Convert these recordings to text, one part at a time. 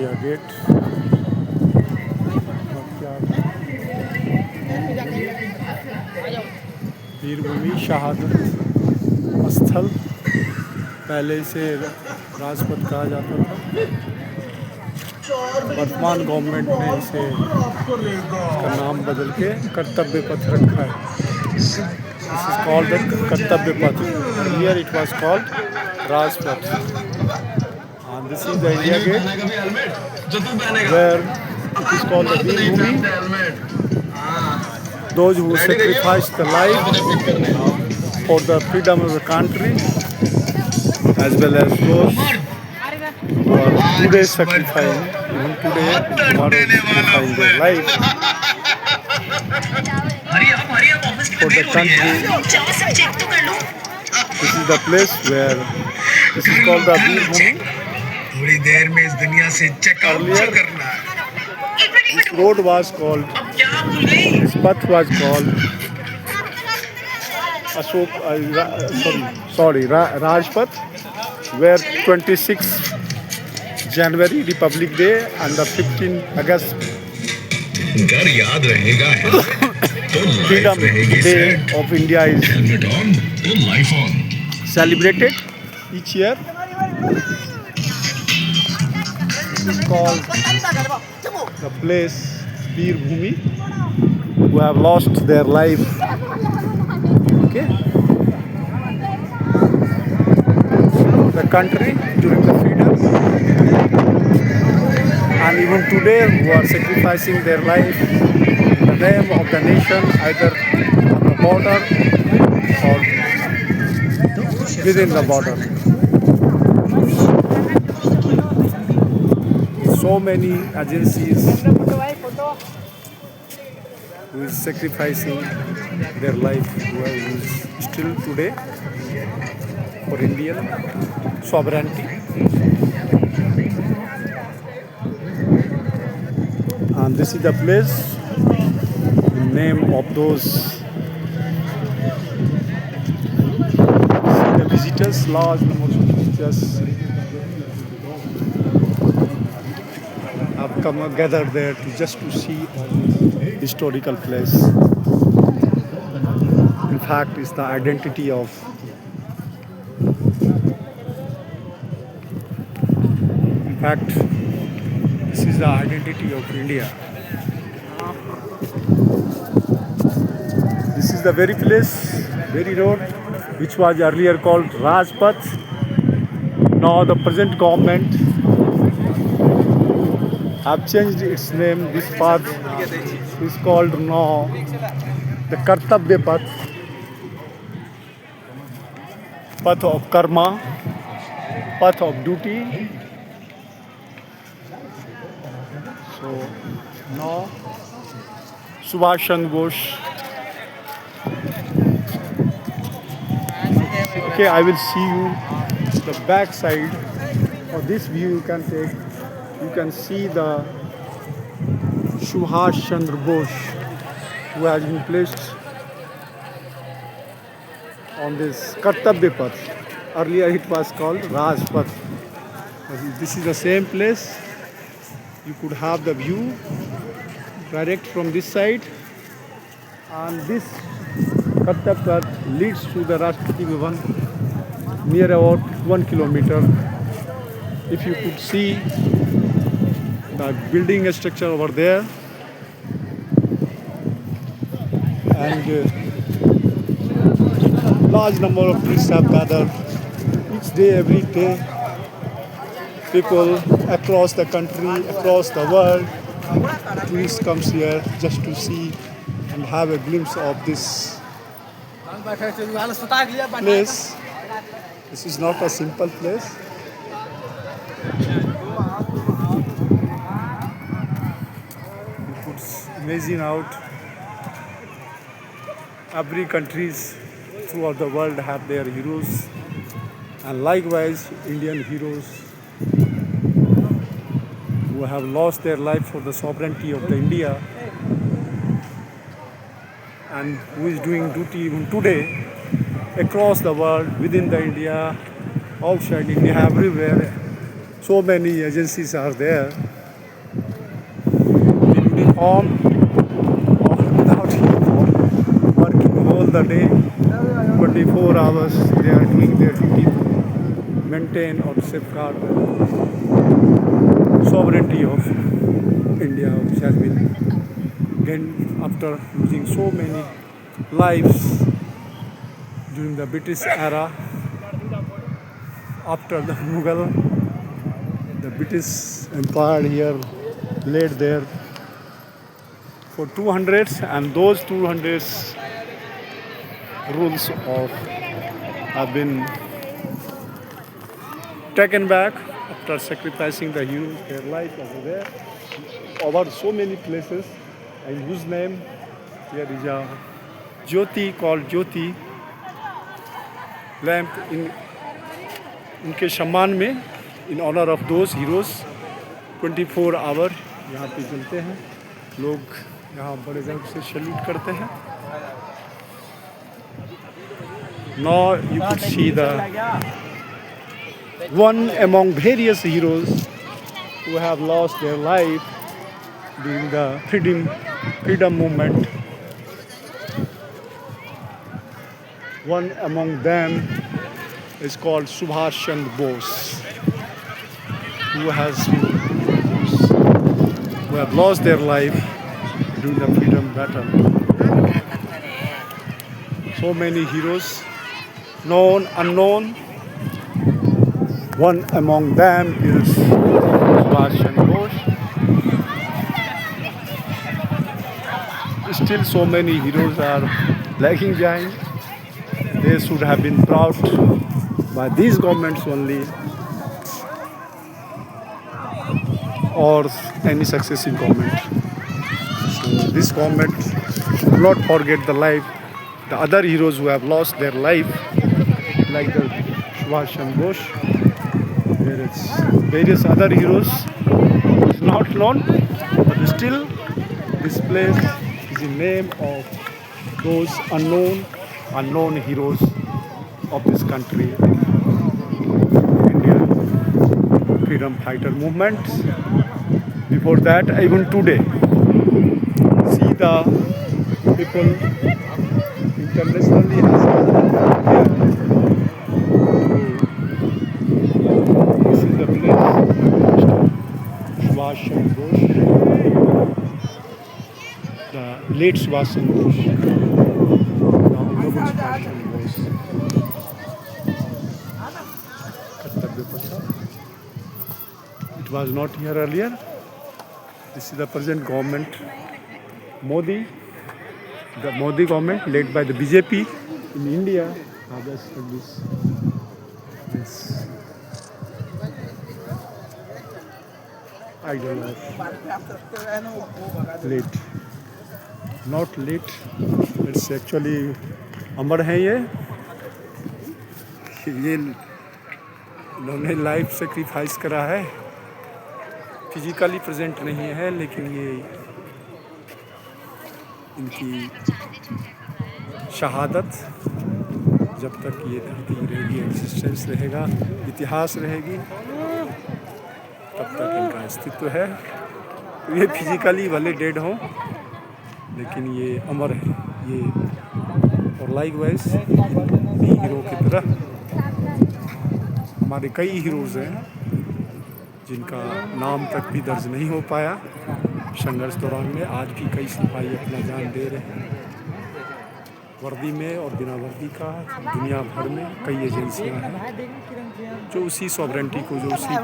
India gate वीरभूमि शहादत स्थल, पहले इसे राजपथ कहा जाता था। वर्तमान गवर्नमेंट ने इसे इसका नाम बदल के कर्तव्य पथ रखा है। दिस इज कॉल्ड द कर्तव्य पथ। Here it was called Rajpath. And this is the India Gate, where it is called the Veerbhoomi. Those who sacrificed their life for the freedom of the country, as well as those who are today sacrificing, even today, tomorrow sacrificing their life for the country. This is the place where this is called the Veerbhoomi. थोड़ी देर में इस दुनिया से checkout करना है। This road was called, this path was called Ashok, Rajpath, where 26 January Republic Day and the 15 August घर याद रहेगा है तो Freedom Day of India is helmet on तो life on. celebrated each year. It is called the place Veerbhoomi, who have lost their life. Okay, the country during the freedom, and even today who are sacrificing their life in the name of the nation, either on the border or within the border. So many agencies who is sacrificing their life, who is still today for Indian sovereignty. And this is the place in name of those the visitors, large numbers of visitors have come gathered there just to see all this historical place. In fact, it's the identity of this is the identity of India. This is the very place, very road, which was earlier called Rajpath. Now the present government have changed its name. This path is called now the Kartavya Path, path of karma, path of duty. So now Subhash Chandra Bose. Okay, I will see you the back side of this view. You can take, you can see the Subhash Chandra Bose, who has been placed on this Kartabya Path. Earlier it was called Rajpath. This is the same place. You could have the view direct from this side, and this Kartabya Path leads to the Rashtrapati Bhavan near about 1 kilometer. If you could see the building structure over there, and large number of tourists have gathered each day, every day. People across the country, across the world, tourists comes here just to see and have a glimpse of this place. This is not a simple place. You could imagine out every countries throughout the world have their heroes, and likewise Indian heroes who have lost their life for the sovereignty of the India, and who is doing duty even today across the world, within the India, outside India, everywhere. So many agencies are there in uniform or without uniform, working all the day, 24 hours. They are doing their duty to maintain or safeguard the sovereignty of India, which has been gained after losing so many lives during the British era. After the Mughal, the British Empire here laid there for 200s, and those 200s rules of have been taken back after sacrificing the heroes, their life over there, over so many places, and whose name here is a Jyoti called Jyoti lamp in उनके सम्मान में, in honour of those heroes 24 hour यहाँ पे चलते हैं लोग, यहाँ बड़े गर्व से सैल्यूट करते हैं. Now you could see the one among various heroes who have lost their life during the freedom movement. One among them is called Subhash Chandra Bose, who have lost their life during the freedom battle. So many heroes, known, unknown. One among them is Subhash Chandra Bose. Still, so many heroes are lagging behind. They should have been proud by these governments only, or any successive government. So this government should not forget the life, the other heroes who have lost their life, like the Subhash Chandra Bose. There is various other heroes is not known, but still this place is in name of those unknown heroes of this country, Indian freedom fighter movement. Before that, even today, see the people internationally has here. This is the place, Subhash Chandra Bose, the late Subhash Chandra Bose, now Honorable Subhash Chandra Bose. It was not here earlier. This is the present government, Modi. The Modi government, led by the BJP in India, has established this idol of late. Not late. It's actually अमर है ये इन्होंने life sacrifice करा है, physically present नहीं है, लेकिन ये इनकी शहादत, जब तक ये धरती रहेगी, एग्जिस्टेंस रहेगा, इतिहास रहेगी, तब तक इनका अस्तित्व है। तो ये फिजिकली भले डेड हों, लेकिन ये अमर है ये। और लाइकवाइज हीरो की तरह हमारे कई हीरोज़ हैं जिनका नाम तक भी दर्ज नहीं हो पाया संघर्ष दौरान में। आज भी कई सिपाही अपना जान दे रहे हैं, वर्दी में और बिना वर्दी का। दुनिया भर में कई एजेंसियां हैं जो उसी सॉवरेंटी को, जो उसी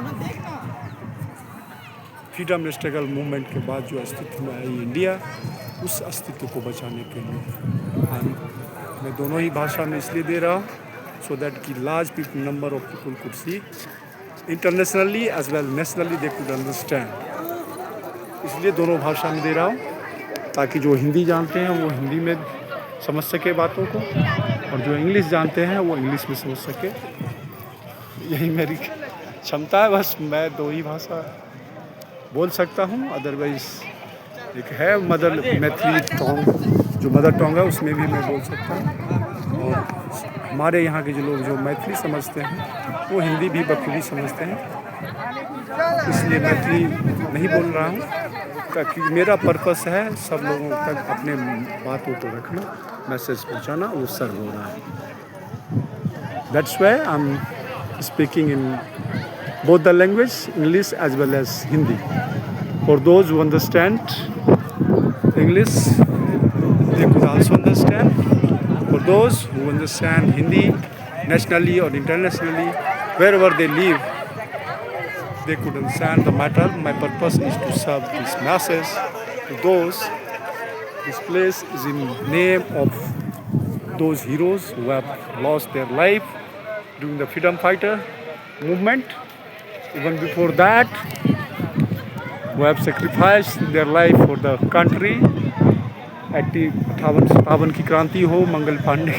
फ्रीडम स्ट्रगल मूवमेंट के बाद जो अस्तित्व में आई इंडिया, उस अस्तित्व को बचाने के लिए मैं दोनों ही भाषा में इसलिए दे रहा हूँ, सो दैट कि large people number of people could see internationally as well nationally they could understand. इसलिए दोनों भाषा में दे रहा हूँ, ताकि जो हिंदी जानते हैं वो हिंदी में समझ सके बातों को, और जो इंग्लिश जानते हैं वो इंग्लिश में समझ सके। यही मेरी क्षमता है, बस मैं दो ही भाषा बोल सकता हूँ। अदरवाइज एक है मैथिली टोंग, जो मदर टोंग है, उसमें भी मैं बोल सकता हूँ। और हमारे यहाँ के जो लोग जो मैथिली समझते हैं वो हिंदी भी बखूबी समझते हैं, इसलिए मैथिली नहीं बोल रहा हूँ, ताकि मेरा पर्पस है सब लोगों तक अपने बातों को रखना, मैसेज पहुँचाना, वो सर्व हो रहा है। That's why I am speaking in both the language, English as well as Hindi. For those who understand English, they could also understand. For those who understand Hindi nationally or internationally, wherever they live, they could understand the matter. My purpose is to serve this message to those. This place is in name of those heroes who have lost their life during the freedom fighter movement. Even before that, who have sacrificed their life for the country. 58 की क्रांति हो, मंगल पांडे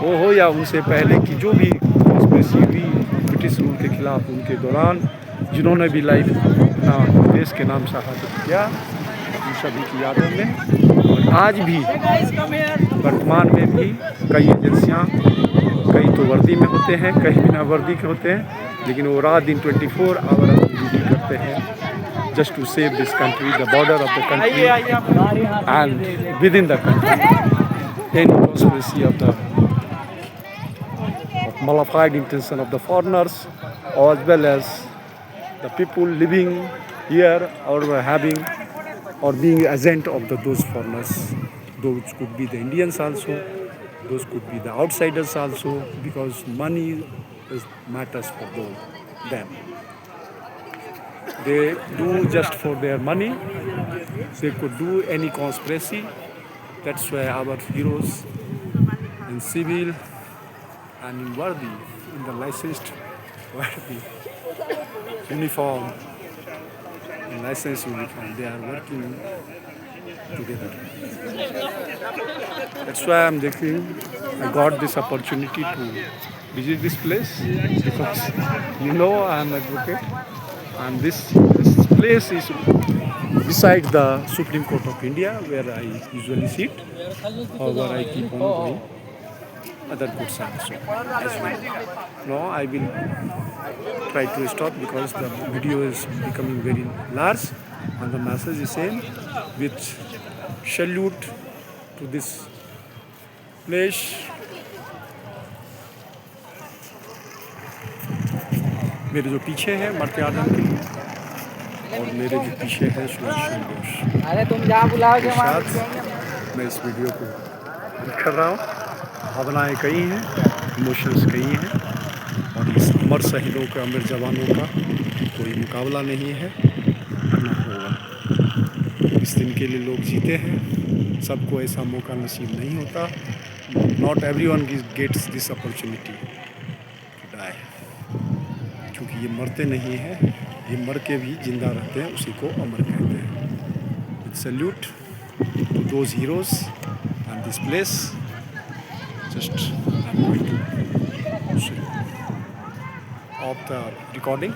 हो या उनसे पहले की जो भी कॉन्स्पिरेसी हुई ब्रिटिश रूल के खिलाफ, उनके दौरान जिन्होंने भी लाइफ अपना देश के नाम शहादत किया, उन सभी की यादों में। और आज भी वर्तमान में भी कई एजेंसियाँ, कई तो वर्दी में होते हैं, कई बिना वर्दी के होते हैं, लेकिन वो रात दिन 24 आवर ड्यूटी करते हैं just to save this country, the border of the country and within the country, any conspiracy of the malified intention of the foreigners, as well as the people living here or having or being agent of those foreigners. Those could be the Indians also, those could be the outsiders also, because money matters for them. They do just for their money. They could do any conspiracy. That's why our heroes in civil and in worthy, in the licensed worthy uniform, in licensed uniform, they are working together. That's why I got this opportunity to visit this place, because I am an advocate, and this place is beside the Supreme Court of India, where I usually sit, or where I keep on going other goods also as well. Now I will try to stop because the video is becoming very large, and the message is same, with salute to this place. मेरे जो पीछे है मर्त्यादन के, और मेरे जो पीछे है सुभाष चंद्र बोस। अरे तुम जहाँ बुलाओगे के वहाँ साथ मैं इस वीडियो को कर रहा हूँ। भावनाएं कई हैं, इमोशंस कई हैं, और इस अमर शहीदों के, अमर जवानों का कोई मुकाबला नहीं है, करना होगा। इस दिन के लिए लोग जीते हैं, सबको ऐसा मौका नसीब नहीं होता। Not everyone gets this opportunity to die, क्योंकि ये मरते नहीं हैं, ये मर के भी जिंदा रहते हैं, उसी को अमर कहते हैं। With salute to those heroes and this place, just I'm going to off the recording.